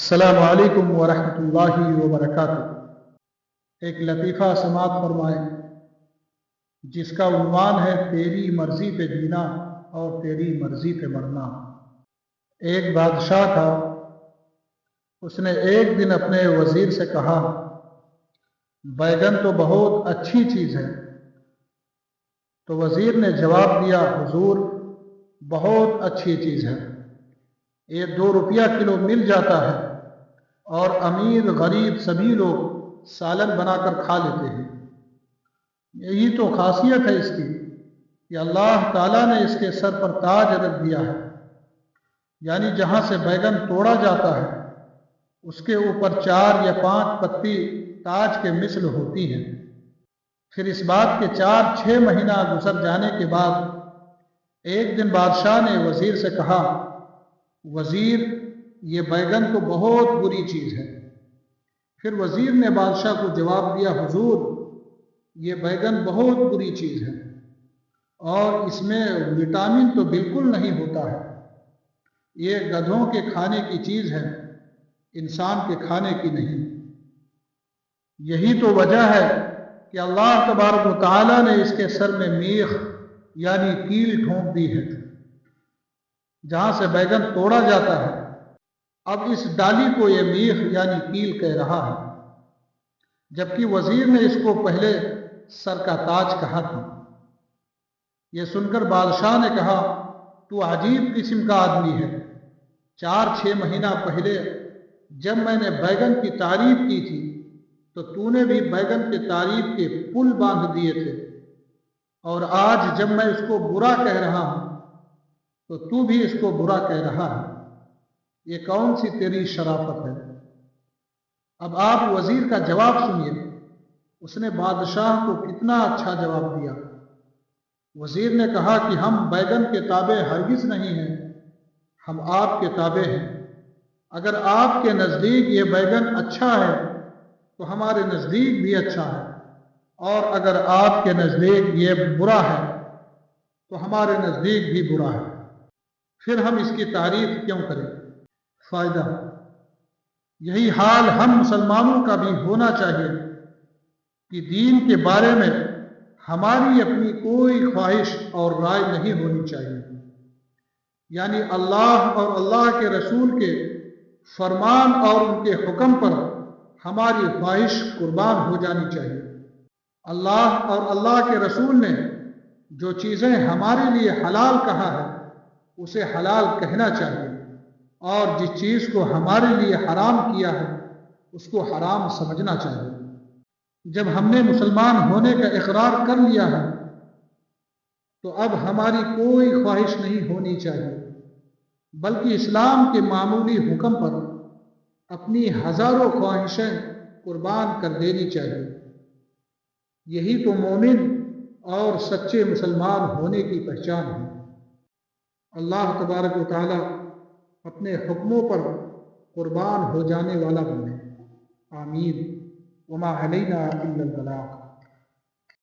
السلام علیکم ورحمۃ اللہ وبرکاتہ۔ ایک لطیفہ سماعت فرمائیں جس کا عنوان ہے تیری مرضی پہ جینا اور تیری مرضی پہ مرنا۔ ایک بادشاہ تھا، اس نے ایک دن اپنے وزیر سے کہا بیگن تو بہت اچھی چیز ہے۔ تو وزیر نے جواب دیا حضور بہت اچھی چیز ہے، یہ 2 روپیہ کلو مل جاتا ہے اور امیر غریب سبھی لوگ سالن بنا کر کھا لیتے ہیں۔ یہی تو خاصیت ہے اس کی کہ اللہ تعالیٰ نے اس کے سر پر تاج رکھ دیا ہے، یعنی جہاں سے بیگن توڑا جاتا ہے اس کے اوپر 4 یا 5 پتی تاج کے مثل ہوتی ہیں۔ پھر اس بات کے 4-6 مہینہ گزر جانے کے بعد ایک دن بادشاہ نے وزیر سے کہا وزیر یہ بیگن تو بہت بری چیز ہے۔ پھر وزیر نے بادشاہ کو جواب دیا حضور یہ بیگن بہت بری چیز ہے اور اس میں وٹامن تو بالکل نہیں ہوتا ہے، یہ گدھوں کے کھانے کی چیز ہے، انسان کے کھانے کی نہیں۔ یہی تو وجہ ہے کہ اللہ تبارک و تعالیٰ نے اس کے سر میں میخ یعنی کیل ٹھونک دی ہے، جہاں سے بیگن توڑا جاتا ہے اب اس ڈالی کو یہ میخ یعنی کیل کہہ رہا ہے، جبکہ وزیر نے اس کو پہلے سر کا تاج کہا تھا۔ یہ سن کر بادشاہ نے کہا تو عجیب قسم کا آدمی ہے، 4-6 مہینہ پہلے جب میں نے بیگن کی تعریف کی تھی تو نے بھی بیگن کے تعریف کے پل باندھ دیے تھے، اور آج جب میں اس کو برا کہہ رہا ہوں تو بھی اس کو برا کہہ رہا ہے، یہ کون سی تیری شرافت ہے؟ اب آپ وزیر کا جواب سنیے، اس نے بادشاہ کو کتنا اچھا جواب دیا۔ وزیر نے کہا کہ ہم بیگن کے تابع ہرگز نہیں ہیں، ہم آپ کے تابع ہیں۔ اگر آپ کے نزدیک یہ بیگن اچھا ہے تو ہمارے نزدیک بھی اچھا ہے، اور اگر آپ کے نزدیک یہ برا ہے تو ہمارے نزدیک بھی برا ہے، پھر ہم اس کی تعریف کیوں کریں؟ فائدہ یہی حال ہم مسلمانوں کا بھی ہونا چاہیے کہ دین کے بارے میں ہماری اپنی کوئی خواہش اور رائے نہیں ہونی چاہیے، یعنی اللہ اور اللہ کے رسول کے فرمان اور ان کے حکم پر ہماری خواہش قربان ہو جانی چاہیے۔ اللہ اور اللہ کے رسول نے جو چیزیں ہمارے لیے حلال کہا ہے اسے حلال کہنا چاہیے، اور جس چیز کو ہمارے لیے حرام کیا ہے اس کو حرام سمجھنا چاہیے۔ جب ہم نے مسلمان ہونے کا اقرار کر لیا ہے تو اب ہماری کوئی خواہش نہیں ہونی چاہیے، بلکہ اسلام کے معمولی حکم پر اپنی ہزاروں خواہشیں قربان کر دینی چاہیے۔ یہی تو مومن اور سچے مسلمان ہونے کی پہچان ہے۔ اللہ تبارک و تعالی اپنے حکموں پر قربان ہو جانے والا بنے، آمین۔ وما علینا الا البلاغ۔